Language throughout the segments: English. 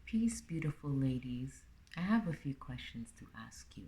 Peace, beautiful ladies. I have a few questions to ask you.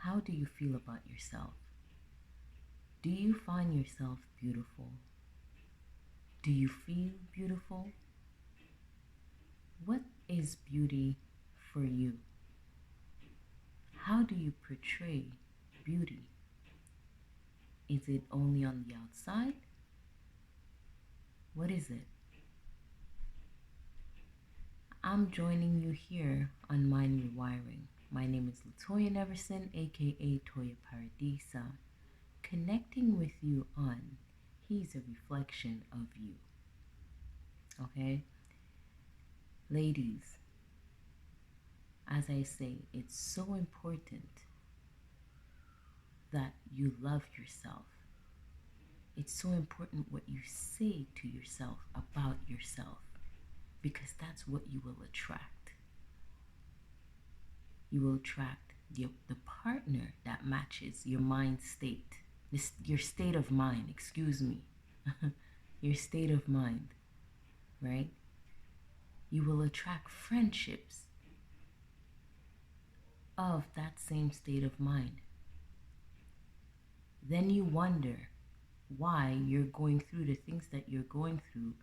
How do you feel about yourself? Do you find yourself beautiful? Do you feel beautiful? What is beauty for you? How do you portray beauty? Is it only on the outside? What is it? I'm joining you here on Mind-Rewiring. My name is Latoya Neverson, aka Toya Paradisa, connecting with you on He's a Reflection of You. Okay? Ladies, as I say, it's so important that you love yourself. It's so important what you say to yourself about yourself, because that's what you will attract. You will attract the partner that matches your mind state, your state of mind, excuse me, your state of mind, right? You will attract friendships of that same state of mind. Then you wonder why you're going through the things that you're going through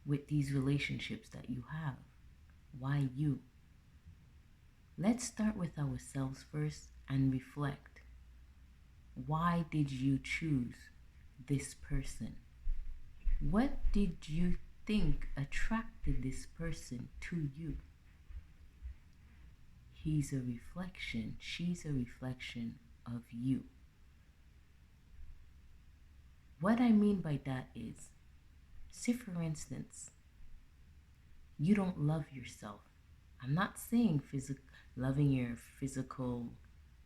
with these relationships that you have. Why you? Let's start with ourselves first and reflect. Why did you choose this person? What did you think attracted this person to you? He's a reflection, she's a reflection of you. What I mean by that is, say for instance, you don't love yourself. I'm not saying loving your physical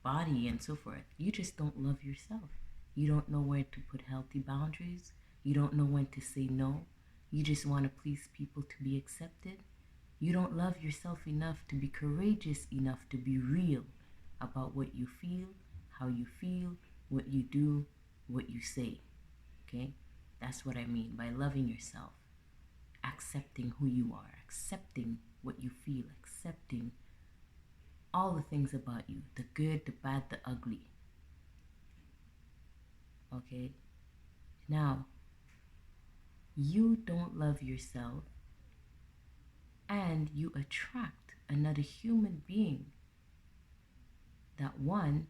body and so forth. You just don't love yourself. You don't know where to put healthy boundaries. You don't know when to say no. You just want to please people to be accepted. You don't love yourself enough to be courageous enough to be real about what you feel, how you feel, what you do, what you say. Okay? That's what I mean by loving yourself. Accepting who you are, accepting what you feel, accepting all the things about you, the good, the bad, the ugly. Okay? Now, you don't love yourself and you attract another human being that one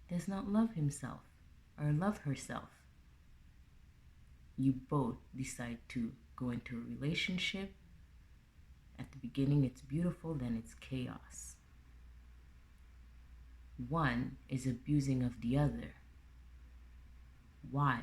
does not love himself or love herself. You both decide to go into a relationship. At the beginning, it's beautiful, then it's chaos. One is abusing of the other. Why?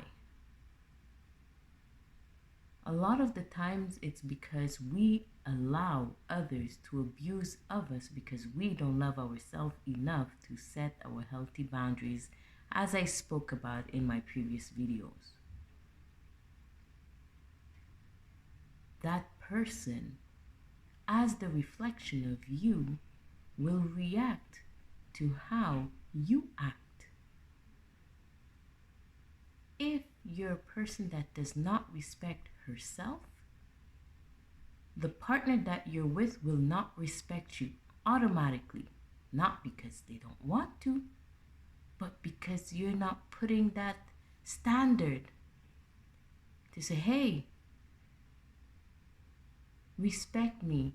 A lot of the times it's because we allow others to abuse of us because we don't love ourselves enough to set our healthy boundaries, as I spoke about in my previous videos. That person, as the reflection of you, will react to how you act. If you're a person that does not respect herself, the partner that you're with will not respect you automatically. Not because they don't want to, but because you're not putting that standard to say, hey, respect me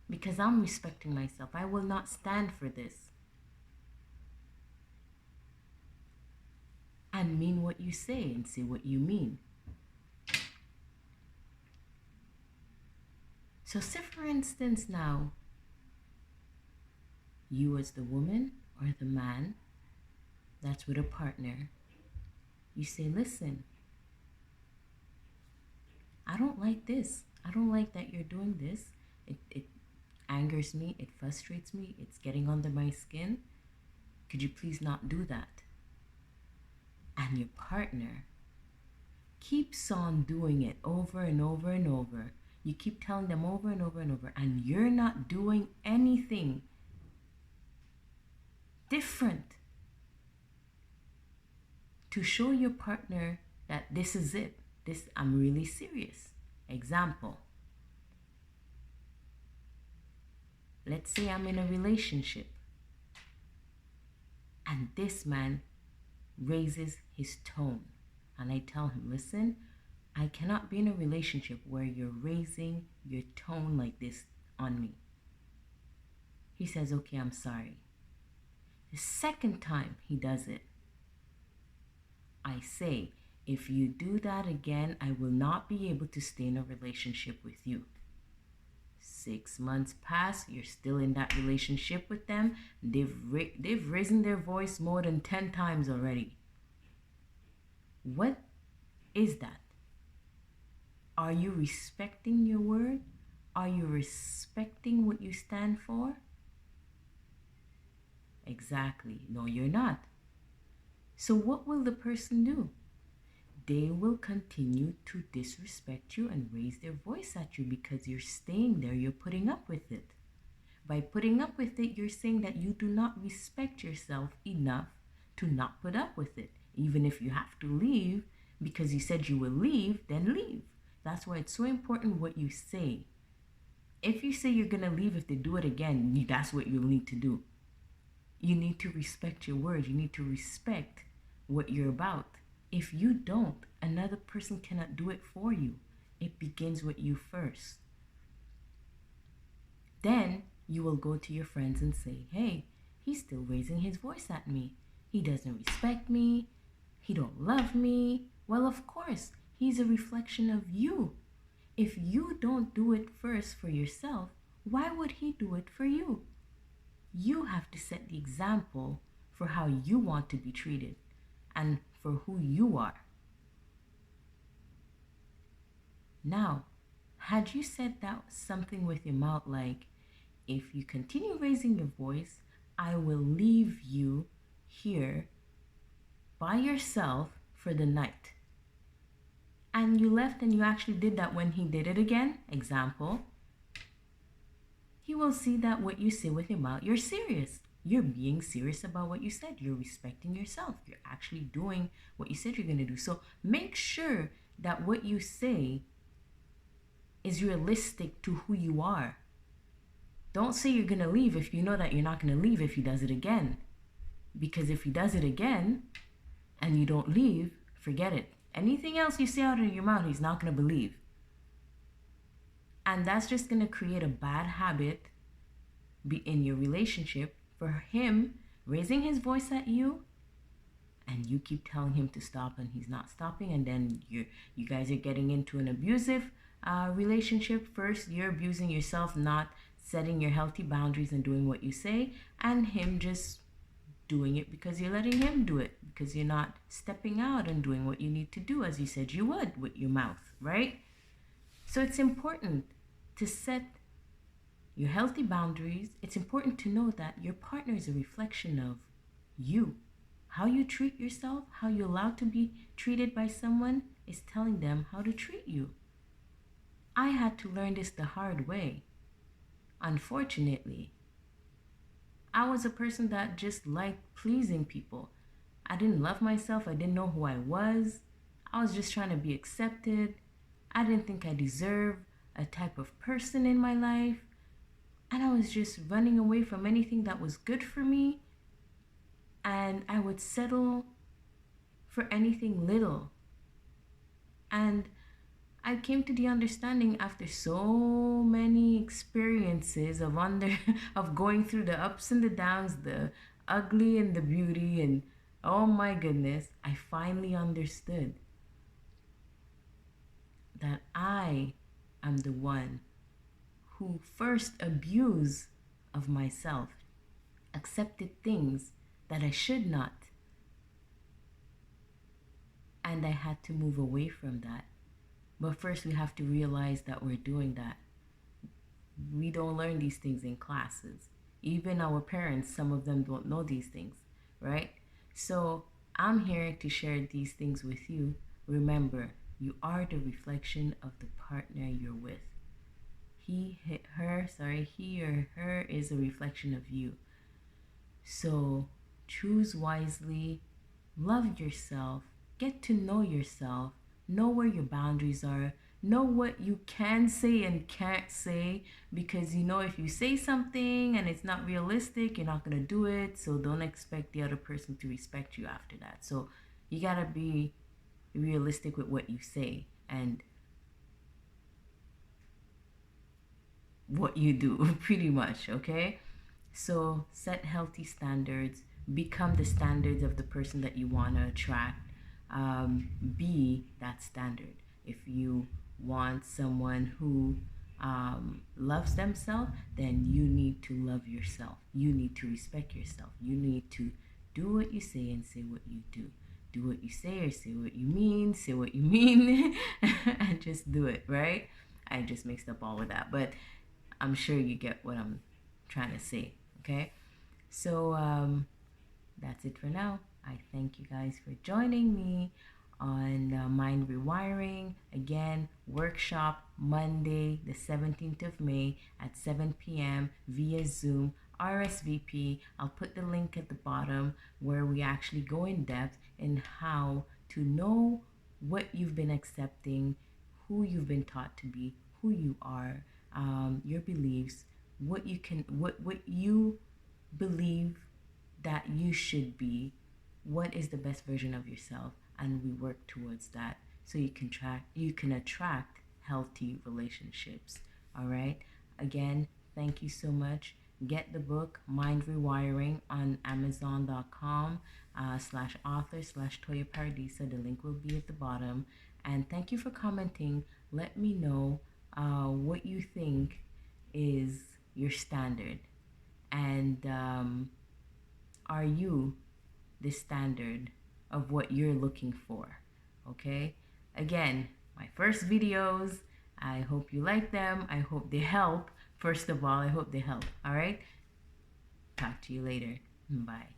because I'm respecting myself. I will not stand for this. And mean what you say and say what you mean. So say for instance now, you as the woman or the man that's with a partner, you say, listen, I don't like this. I don't like that you're doing this. It angers me. It frustrates me. It's getting under my skin. Could you please not do that? And your partner keeps on doing it over and over and over. You keep telling them over and over and over, and you're not doing anything different to show your partner that this is it. I'm really serious. Example, let's say I'm in a relationship and this man raises his tone. And I tell him, listen, I cannot be in a relationship where you're raising your tone like this on me. He says, okay, I'm sorry. The second time he does it, I say, if you do that again, I will not be able to stay in a relationship with you. 6 months pass, you're still in that relationship with them. They've risen their voice more than 10 times already. What is that? Are you respecting your word? Are you respecting what you stand for? Exactly. No, you're not. So what will the person do? They will continue to disrespect you and raise their voice at you because you're staying there, you're putting up with it. By putting up with it, you're saying that you do not respect yourself enough to not put up with it. Even if you have to leave because you said you will leave, then leave. That's why it's so important what you say. If you say you're going to leave, if they do it again, that's what you'll need to do. You need to respect your word. You need to respect what you're about. If you don't, another person cannot do it for you. It begins with you first. Then you will go to your friends and say, hey, he's still raising his voice at me. He doesn't respect me. He don't love me. Well, of course, he's a reflection of you. If you don't do it first for yourself, why would he do it for you? You have to set the example for how you want to be treated and for who you are. Now, had you said that something with your mouth like, if you continue raising your voice, I will leave you here by yourself for the night. And you left and you actually did that when he did it again, example, he will see that what you say with your mouth, you're serious. You're being serious about what you said. You're respecting yourself. You're actually doing what you said you're going to do. So make sure that what you say is realistic to who you are. Don't say you're going to leave if you know that you're not going to leave if he does it again. Because if he does it again and you don't leave, forget it. Anything else you say out of your mouth, he's not going to believe. And that's just going to create a bad habit in your relationship for him raising his voice at you and you keep telling him to stop and he's not stopping, and then you guys are getting into an abusive relationship. First, you're abusing yourself, not setting your healthy boundaries and doing what you say, and him just doing it because you're letting him do it, because you're not stepping out and doing what you need to do as you said you would with your mouth, right? So it's important to set your healthy boundaries. It's important to know that your partner is a reflection of you. How you treat yourself, how you're allowed to be treated by someone is telling them how to treat you. I had to learn this the hard way. Unfortunately, I was a person that just liked pleasing people. I didn't love myself. I didn't know who I was. I was just trying to be accepted. I didn't think I deserved a type of person in my life. And I was just running away from anything that was good for me. And I would settle for anything little. And I came to the understanding after so many experiences of going through the ups and the downs, the ugly and the beauty, and oh my goodness, I finally understood that I am the one who first abused of myself, accepted things that I should not. And I had to move away from that. But first we have to realize that we're doing that. We don't learn these things in classes. Even our parents, some of them don't know these things, right? So I'm here to share these things with you. Remember, you are the reflection of the partner you're with. He or her is a reflection of you. So choose wisely, love yourself, get to know yourself, know where your boundaries are, know what you can say and can't say, because you know if you say something and it's not realistic, you're not going to do it. So don't expect the other person to respect you after that. So you got to be realistic with what you say and what you do, pretty much, okay? So set healthy standards, become the standards of the person that you want to attract. Be that standard. If you want someone who loves themselves, then you need to love yourself. You need to respect yourself. You need to do what you say and say what you do. Do what you say or say what you mean, say what you mean, and just do it, right? I just mixed up all of that, but I'm sure you get what I'm trying to say, okay? So that's it for now. I thank you guys for joining me on Mind Rewiring. Again, workshop Monday, the 17th of May at 7 p.m. via Zoom. RSVP. I'll put the link at the bottom where we actually go in depth in how to know what you've been accepting, who you've been taught to be, who you are, your beliefs, what you believe that you should be, what is the best version of yourself, and we work towards that so you can attract healthy relationships. All right. Again, thank you so much. Get the book Mind Rewiring on Amazon.com slash author slash Toya Paradisa. The link will be at the bottom. And thank you for commenting. Let me know what you think is your standard. And are you the standard of what you're looking for? Okay? Again, my first videos, I hope you like them. I hope they help. First of all, I hope they help. All right? Talk to you later. Bye.